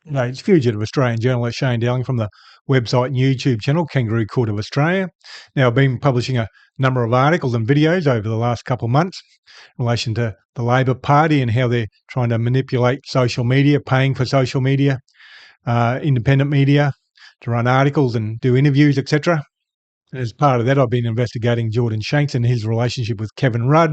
No, it's fugitive Australian journalist Shane Dowling from the website and YouTube channel Kangaroo Court of Australia. Now, I've been publishing a number of articles and videos over the last couple of months in relation to the Labor Party and how they're trying to manipulate social media, paying for social media, independent media to run articles and do interviews, etc. And as part of that, I've been investigating Jordan Shanks and his relationship with Kevin Rudd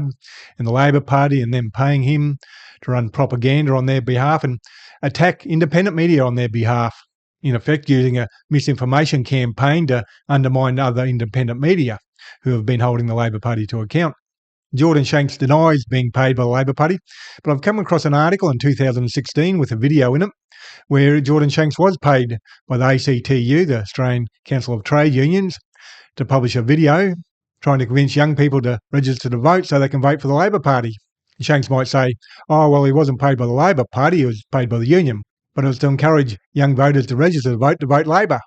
and the Labor Party and them paying him to run propaganda on their behalf and attack independent media on their behalf, in effect using a misinformation campaign to undermine other independent media who have been holding the Labor Party to account. Jordan Shanks denies being paid by the Labor Party, but I've come across an article in 2016 with a video in it where Jordan Shanks was paid by the ACTU, the Australian Council of Trade Unions, to publish a video trying to convince young people to register to vote so they can vote for the Labor Party. Shanks might say, oh, well, he wasn't paid by the Labor Party, he was paid by the union, but it was to encourage young voters to register to vote Labor.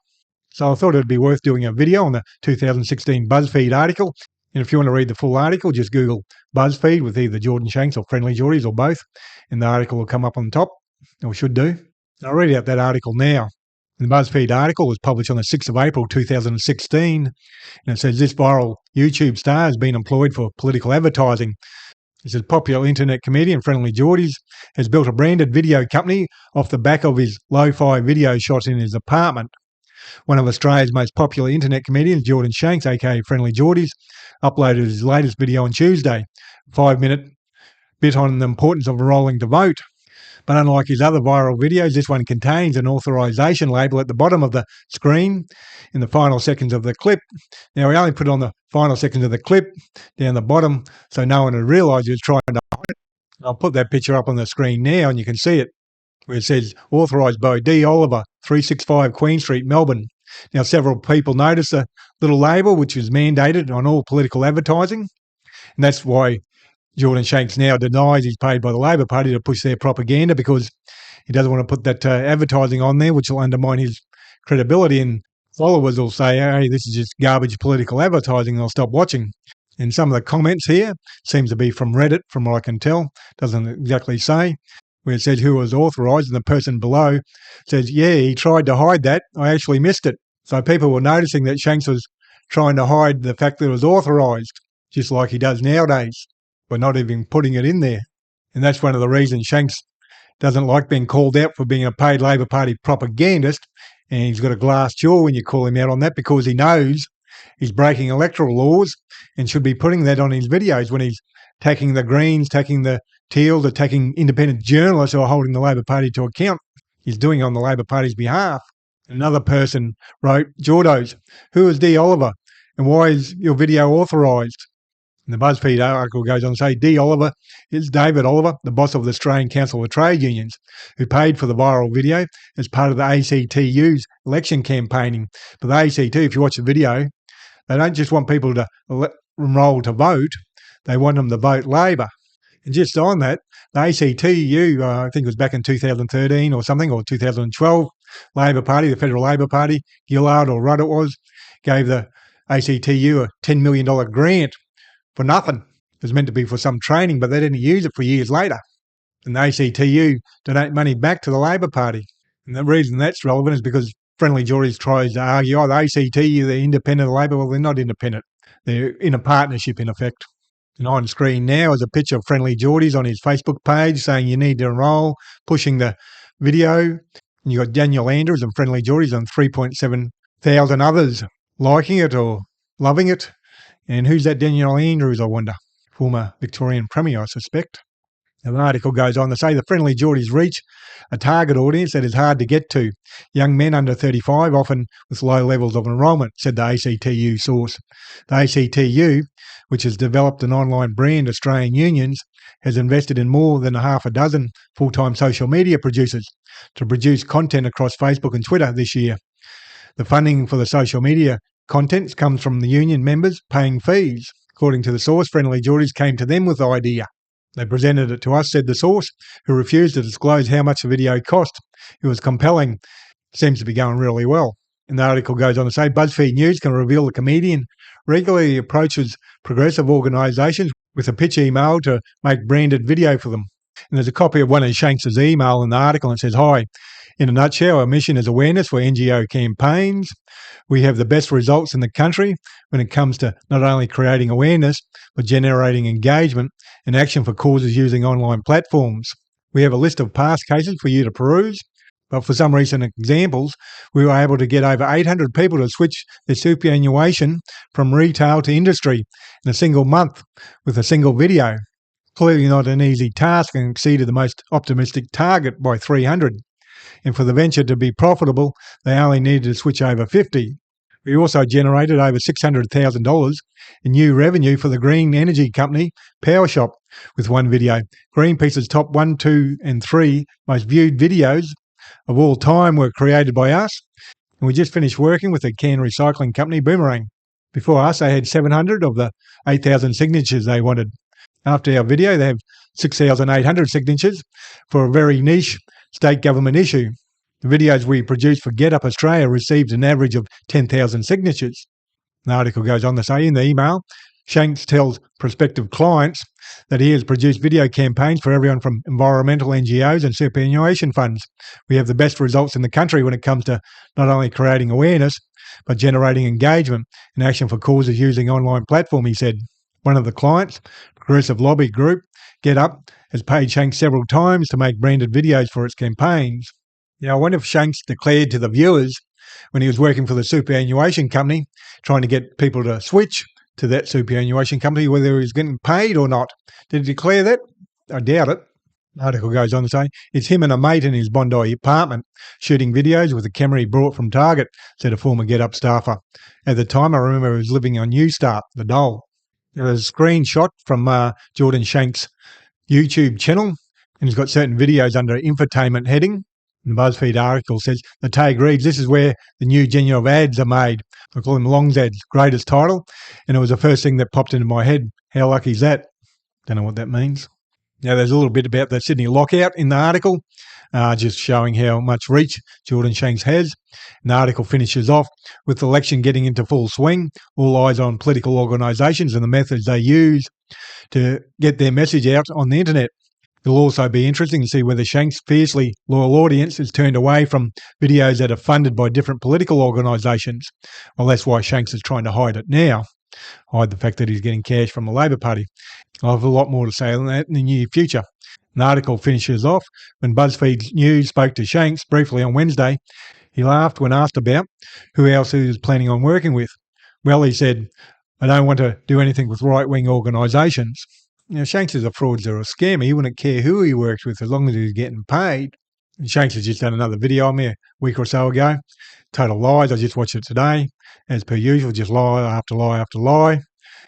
So I thought it'd be worth doing a video on the 2016 BuzzFeed article. And if you want to read the full article, just Google BuzzFeed with either Jordan Shanks or Friendly Geordies or both, and the article will come up on top, or should do. I'll read out that article now. The BuzzFeed article was published on the 6th of April 2016, and it says this viral YouTube star has been employed for political advertising. It says popular internet comedian Friendly Geordies has built a branded video company off the back of his lo-fi video shot in his apartment. One of Australia's most popular internet comedians, Jordan Shanks, aka Friendly Geordies, uploaded his latest video on Tuesday, a 5-minute bit on the importance of rolling to vote. But unlike his other viral videos, this one contains an authorization label at the bottom of the screen in the final seconds of the clip. Now, we only put on the final seconds of the clip down the bottom so no one would realise he was trying to hide it. I'll put that picture up on the screen now and you can see it, where it says authorised by D. Oliver, 365 Queen Street, Melbourne. Now, several people noticed the little label, which is mandated on all political advertising, and that's why Jordan Shanks now denies he's paid by the Labor Party to push their propaganda, because he doesn't want to put that advertising on there, which will undermine his credibility, and followers will say, hey, this is just garbage political advertising, and they'll stop watching. And some of the comments here seems to be from Reddit, from what I can tell, doesn't exactly say, where it says who was authorised, and the person below says, yeah, he tried to hide that, I actually missed it. So people were noticing that Shanks was trying to hide the fact that it was authorised, just like he does nowadays, by not even putting it in there. And that's one of the reasons Shanks doesn't like being called out for being a paid Labor Party propagandist, and he's got a glass jaw when you call him out on that, because he knows he's breaking electoral laws and should be putting that on his videos when he's attacking the Greens, attacking the Teals, attacking independent journalists who are holding the Labor Party to account. He's doing it on the Labor Party's behalf. Another person wrote, Jordos, who is D. Oliver and why is your video authorised? And the BuzzFeed article goes on to say, D. Oliver is David Oliver, the boss of the Australian Council of Trade Unions, who paid for the viral video as part of the ACTU's election campaigning. But the ACT, if you watch the video, they don't just want people to enrol to vote, they want them to vote Labor. And just on that, the ACTU, I think it was back in 2013 or something, or 2012, Labor Party, the Federal Labor Party, Gillard or Rudd it was, gave the ACTU a $10 million grant for nothing. It was meant to be for some training, but they didn't use it for years later. And the ACTU donate money back to the Labor Party. And the reason that's relevant is because Friendly Geordies tries to argue, oh, the ACTU, they're independent of Labor. Well, they're not independent. They're in a partnership, in effect. And on screen now is a picture of Friendly Geordies on his Facebook page saying you need to enrol, pushing the video. And you've got Daniel Andrews and Friendly Geordies and 3.7 thousand others liking it or loving it. And who's that Daniel Andrews, I wonder? Former Victorian Premier, I suspect. Now, the article goes on to say the Friendly Geordies reach a target audience that is hard to get to. Young men under 35, often with low levels of enrolment, said the ACTU source. The ACTU, which has developed an online brand, Australian Unions, has invested in more than a half a dozen full-time social media producers to produce content across Facebook and Twitter this year. The funding for the social media content comes from the union members paying fees. According to the source, Friendly Geordies came to them with the idea. They presented it to us, said the source, who refused to disclose how much the video cost. It was compelling. Seems to be going really well. And the article goes on to say, BuzzFeed News can reveal the comedian regularly approaches progressive organisations with a pitch email to make branded video for them. And there's a copy of one of Shanks' email in the article, and it says, hi, In a nutshell, our mission is awareness for NGO campaigns. We have the best results in the country when it comes to not only creating awareness, but generating engagement and action for causes using online platforms. We have a list of past cases for you to peruse, but for some recent examples, we were able to get over 800 people to switch their superannuation from retail to industry in a single month with a single video. Clearly not an easy task and exceeded the most optimistic target by 300. And for the venture to be profitable, they only needed to switch over 50. We also generated over $600,000 in new revenue for the green energy company PowerShop with one video. Greenpeace's top 1, 2 and 3 most viewed videos of all time were created by us. And we just finished working with the can recycling company Boomerang. Before us, they had 700 of the 8,000 signatures they wanted. After our video, they have 6,800 signatures for a very niche state government issue. The videos we produced for Get Up Australia received an average of 10,000 signatures. The article goes on to say in the email, Shanks tells prospective clients that he has produced video campaigns for everyone from environmental NGOs and superannuation funds. We have the best results in the country when it comes to not only creating awareness, but generating engagement and action for causes using online platform, he said. One of the clients, progressive lobby group, Get Up, has paid Shanks several times to make branded videos for its campaigns. Now, I wonder if Shanks declared to the viewers when he was working for the superannuation company, trying to get people to switch to that superannuation company, whether he was getting paid or not. Did he declare that? I doubt it. The article goes on to say, it's him and a mate in his Bondi apartment shooting videos with a camera he brought from Target, said a former Get Up staffer. At the time, I remember he was living on New Start, the Dole. There's a screenshot from Jordan Shanks' YouTube channel, and he's got certain videos under infotainment heading. And the BuzzFeed article says, the tag reads, this is where the new genuine ads are made. I call them Long's ads, greatest title. And it was the first thing that popped into my head. How lucky is that? Don't know what that means. Now, there's a little bit about the Sydney lockout in the article, just showing how much reach Jordan Shanks has. And the article finishes off with the election getting into full swing, all eyes on political organisations and the methods they use to get their message out on the internet. It'll also be interesting to see whether Shanks' fiercely loyal audience is turned away from videos that are funded by different political organisations. Well, that's why Shanks is trying to hide it now, hide the fact that he's getting cash from the Labor Party. I'll have a lot more to say on that in the near future. The article finishes off when BuzzFeed News spoke to Shanks briefly on Wednesday. He laughed when asked about who else he was planning on working with. Well, he said, I don't want to do anything with right-wing organisations. Now, Shanks is a fraudster or a scammer. He wouldn't care who he worked with as long as he was getting paid. And Shanks has just done another video on me a week or so ago. Total lies. I just watched it today. As per usual, just lie after lie after lie.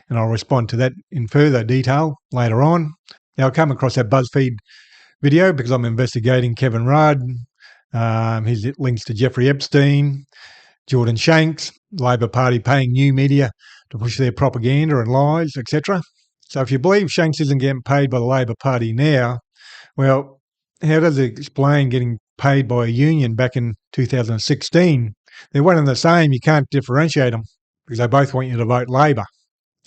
And I'll respond to that in further detail later on. Now, I come across that BuzzFeed video because I'm investigating Kevin Rudd, his links to Jeffrey Epstein, Jordan Shanks, Labor Party paying new media to push their propaganda and lies, etc. So if you believe Shanks isn't getting paid by the Labor Party now, well, how does it explain getting paid by a union back in 2016? They're one and the same. You can't differentiate them because they both want you to vote Labor.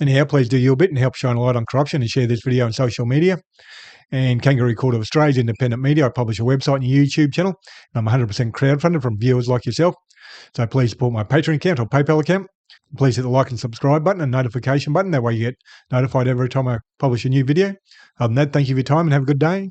Anyhow, please do your bit and help shine a light on corruption and share this video on social media. And Kangaroo Court of Australia's independent media. I publish a website and a YouTube channel. And I'm 100% crowdfunded from viewers like yourself. So please support my Patreon account or PayPal account. Please hit the like and subscribe button and notification button. That way you get notified every time I publish a new video. Other than that, thank you for your time and have a good day.